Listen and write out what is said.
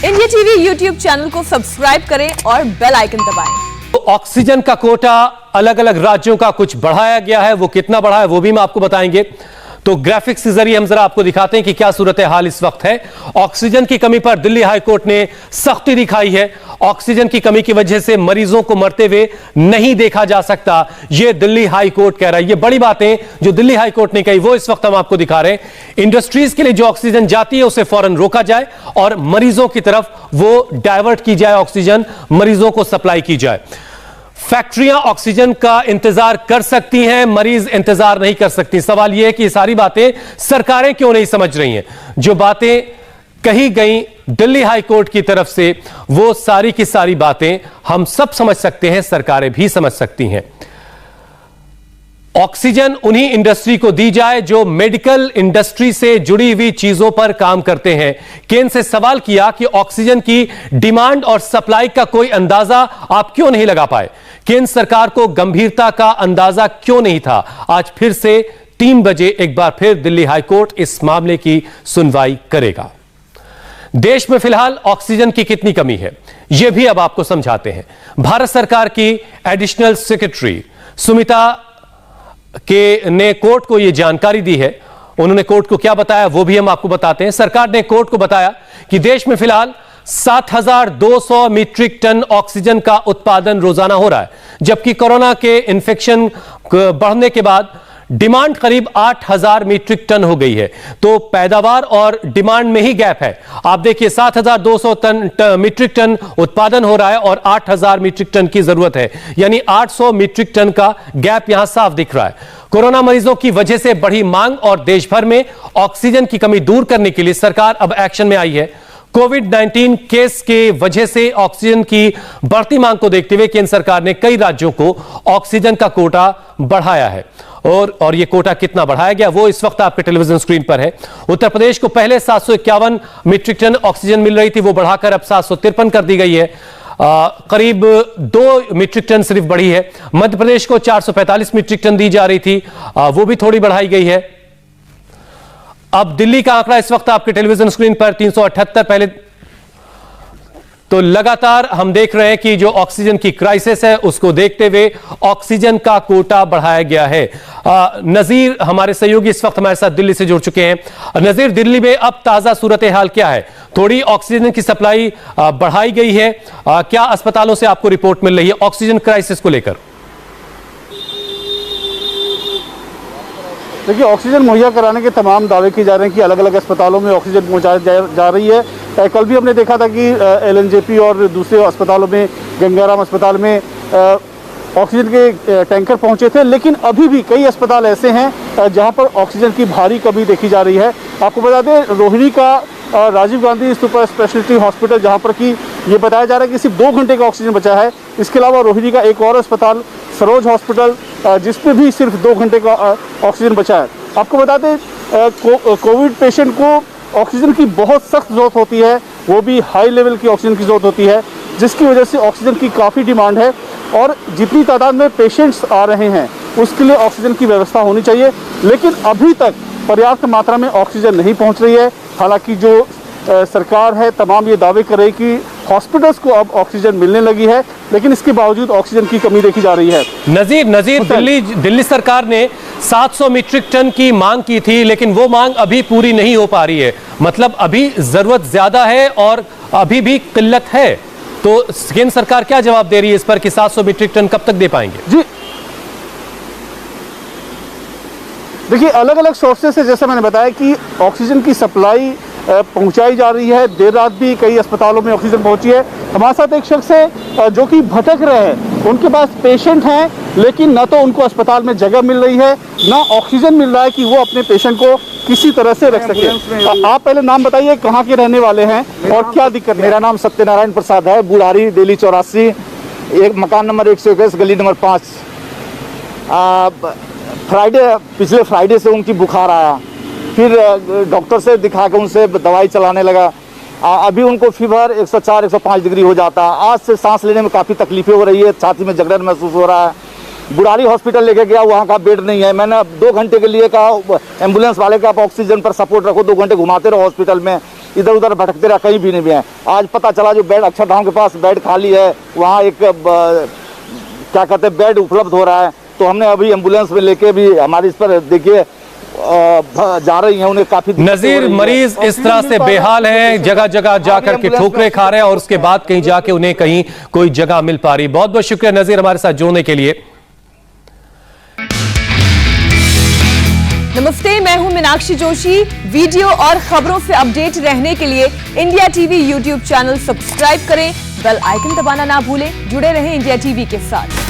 India TV YouTube channel को subscribe करें और बेल आइकन दबाएं। तो ऑक्सीजन का कोटा अलग अलग राज्यों का कुछ बढ़ाया गया है, वो कितना बढ़ा है वो भी हम आपको बताएंगे। तो ग्राफिक्स के जरिए हम जरा आपको दिखाते हैं कि क्या सूरत हाल इस वक्त है। ऑक्सीजन की कमी पर दिल्ली हाई कोर्ट ने सख्ती दिखाई है। ऑक्सीजन की कमी की वजह से मरीजों को मरते हुए नहीं देखा जा सकता, यह दिल्ली हाई कोर्ट कह रहा है। ये बड़ी बातें जो दिल्ली हाई कोर्ट ने कही वो इस वक्त हम आपको दिखा रहे हैं। इंडस्ट्रीज के लिए जो ऑक्सीजन जाती है उसे फौरन रोका जाए और मरीजों की तरफ वो डायवर्ट की जाए, ऑक्सीजन मरीजों को सप्लाई की जाए। फैक्ट्रियां ऑक्सीजन का इंतजार कर सकती हैं, मरीज इंतजार नहीं कर सकती। सवाल यह है कि ये सारी बातें सरकारें क्यों नहीं समझ रही हैं। जो बातें कही गई दिल्ली हाई कोर्ट की तरफ से वो सारी की सारी बातें हम सब समझ सकते हैं, सरकारें भी समझ सकती हैं। ऑक्सीजन उन्हीं इंडस्ट्री को दी जाए जो मेडिकल इंडस्ट्री से जुड़ी हुई चीजों पर काम करते हैं। केंद्र से सवाल किया कि ऑक्सीजन की डिमांड और सप्लाई का कोई अंदाजा आप क्यों नहीं लगा पाए। केंद्र सरकार को गंभीरता का अंदाजा क्यों नहीं था। आज फिर से 3 बजे एक बार फिर दिल्ली हाई कोर्ट इस मामले की सुनवाई करेगा। देश में फिलहाल ऑक्सीजन की कितनी कमी है यह भी अब आपको समझाते हैं। भारत सरकार की एडिशनल सेक्रेटरी सुमिता ने कोर्ट को यह जानकारी दी है। उन्होंने कोर्ट को क्या बताया वो भी हम आपको बताते हैं। सरकार ने कोर्ट को बताया कि देश में फिलहाल 7,200 मीट्रिक टन ऑक्सीजन का उत्पादन रोजाना हो रहा है, जबकि कोरोना के इन्फेक्शन बढ़ने के बाद डिमांड करीब 8,000 मीट्रिक टन हो गई है। तो पैदावार और डिमांड में ही गैप है। आप देखिए 7,200 मीट्रिक टन उत्पादन हो रहा है और 8,000 मीट्रिक टन की जरूरत है, यानी 800 मीट्रिक टन का गैप यहां साफ दिख रहा है। कोरोना मरीजों की वजह से बढ़ी मांग और देश भर में ऑक्सीजन की कमी दूर करने के लिए सरकार अब एक्शन में आई है। कोविड-19 केस के वजह से ऑक्सीजन की बढ़ती मांग को देखते हुए केंद्र सरकार ने कई राज्यों को ऑक्सीजन का कोटा बढ़ाया है और यह कोटा कितना बढ़ाया गया वो इस वक्त आपके टेलीविजन स्क्रीन पर है। उत्तर प्रदेश को पहले 751 मीट्रिक टन ऑक्सीजन मिल रही थी, वो बढ़ाकर अब 753 कर दी गई है। करीब 2 मीट्रिक टन सिर्फ बढ़ी है। मध्य प्रदेश को 445 मीट्रिक टन दी जा रही थी, वो भी थोड़ी बढ़ाई गई है। अब दिल्ली का आंकड़ा इस वक्त आपके टेलीविजन स्क्रीन पर 378 पहले। तो लगातार हम देख रहे हैं कि जो ऑक्सीजन की क्राइसिस है उसको देखते हुए ऑक्सीजन का कोटा बढ़ाया गया है। नजीर हमारे सहयोगी इस वक्त हमारे साथ दिल्ली से जुड़ चुके हैं। नजीर, दिल्ली में अब ताजा सूरत हाल क्या है? थोड़ी ऑक्सीजन की सप्लाई बढ़ाई गई है, क्या अस्पतालों से आपको रिपोर्ट मिल रही है ऑक्सीजन क्राइसिस को लेकर? देखिए, ऑक्सीजन मुहैया कराने के तमाम दावे किए जा रहे हैं कि अलग अलग अस्पतालों में ऑक्सीजन पहुंचाई जा रही है। कल भी हमने देखा था कि LNJP और दूसरे अस्पतालों में, गंगाराम अस्पताल में ऑक्सीजन के टैंकर पहुंचे थे, लेकिन अभी भी कई अस्पताल ऐसे हैं जहां पर ऑक्सीजन की भारी कमी देखी जा रही है। आपको बता दें, रोहिणी का Rajiv Gandhi super speciality hospital, जहां पर कि ये बताया जा रहा है कि सिर्फ 2 घंटे का ऑक्सीजन बचा है। इसके अलावा रोहिणी का एक और अस्पताल सरोज हॉस्पिटल, जिसमें भी सिर्फ 2 घंटे का ऑक्सीजन बचा है। आपको बता दें, कोविड पेशेंट को ऑक्सीजन की बहुत सख्त ज़रूरत होती है, वो भी हाई लेवल की ऑक्सीजन की ज़रूरत होती है, जिसकी वजह से ऑक्सीजन की काफ़ी डिमांड है और जितनी तादाद में पेशेंट्स आ रहे हैं उसके लिए ऑक्सीजन की व्यवस्था होनी चाहिए। लेकिन अभी तक पर्याप्त मात्रा में ऑक्सीजन नहीं पहुंच रही है। हालांकि जो सरकार है तमाम ये दावे कर रही है कि हॉस्पिटल्स को अब ऑक्सीजन मिलने लगी है, लेकिन इसके बावजूद ऑक्सीजन की कमी देखी जा रही है। नजीर, दिल्ली सरकार ने 700 मीट्रिक टन की मांग की थी, लेकिन वो मांग अभी पूरी नहीं हो पा रही है। मतलब अभी जरूरत ज्यादा है और अभी भी किल्लत है। तो केंद्र सरकार क्या जवाब दे रही है इस पर कि 700 मीट्रिक टन कब तक दे पाएंगे? जी देखिए, अलग अलग सोर्सेस से जैसे मैंने बताया कि ऑक्सीजन की सप्लाई पहुंचाई जा रही है। देर रात भी कई अस्पतालों में ऑक्सीजन पहुंची है। हमारे साथ एक शख्स है जो कि भटक रहे हैं, उनके पास पेशेंट हैं, लेकिन न तो उनको अस्पताल में जगह मिल रही है, ना ऑक्सीजन मिल रहा है कि वो अपने पेशेंट को किसी तरह से रख सके। आप पहले नाम बताइए, कहाँ के रहने वाले हैं और क्या दिक्कत है? मेरा नाम सत्यनारायण प्रसाद है, बुढ़ारी, दिल्ली 84, एक मकान नंबर 121, गली नंबर 5। पिछले फ्राइडे से उनकी बुखार आया, फिर डॉक्टर से दिखा के उनसे दवाई चलाने लगा। अभी उनको फीवर 104-105 डिग्री हो जाता है। आज से सांस लेने में काफ़ी तकलीफें हो रही है, छाती में जकड़न महसूस हो रहा है। बुराड़ी हॉस्पिटल लेके गया, वहाँ का बेड नहीं है। मैंने 2 घंटे के लिए कहा एम्बुलेंस वाले का, आप ऑक्सीजन पर सपोर्ट रखो, 2 घंटे घुमाते रहो हॉस्पिटल में, इधर उधर भटकते रहो, कहीं भी नहीं है। आज पता चला जो बेड अक्षरधाम के पास बेड खाली है, वहाँ एक क्या कहते हैं बेड उपलब्ध हो रहा है। तो हमने अभी एम्बुलेंस में लेके भी हमारी इस पर देखिए जा रही हैं, उन्हें काफी नजीर मरीज इस तरह से बेहाल हैं, जगह जगह जाकर के ठोकरें खा रहे हैं और उसके बाद कहीं जाके उन्हें कहीं कोई जगह मिल पा रही। बहुत बहुत शुक्रिया नजीर हमारे साथ जुड़ने के लिए। नमस्ते, मैं हूं मीनाक्षी जोशी। वीडियो और खबरों से अपडेट रहने के लिए India TV YouTube channel subscribe करें, बेल आइकन दबाना ना भूलें। जुड़े रहें इंडिया टीवी के साथ।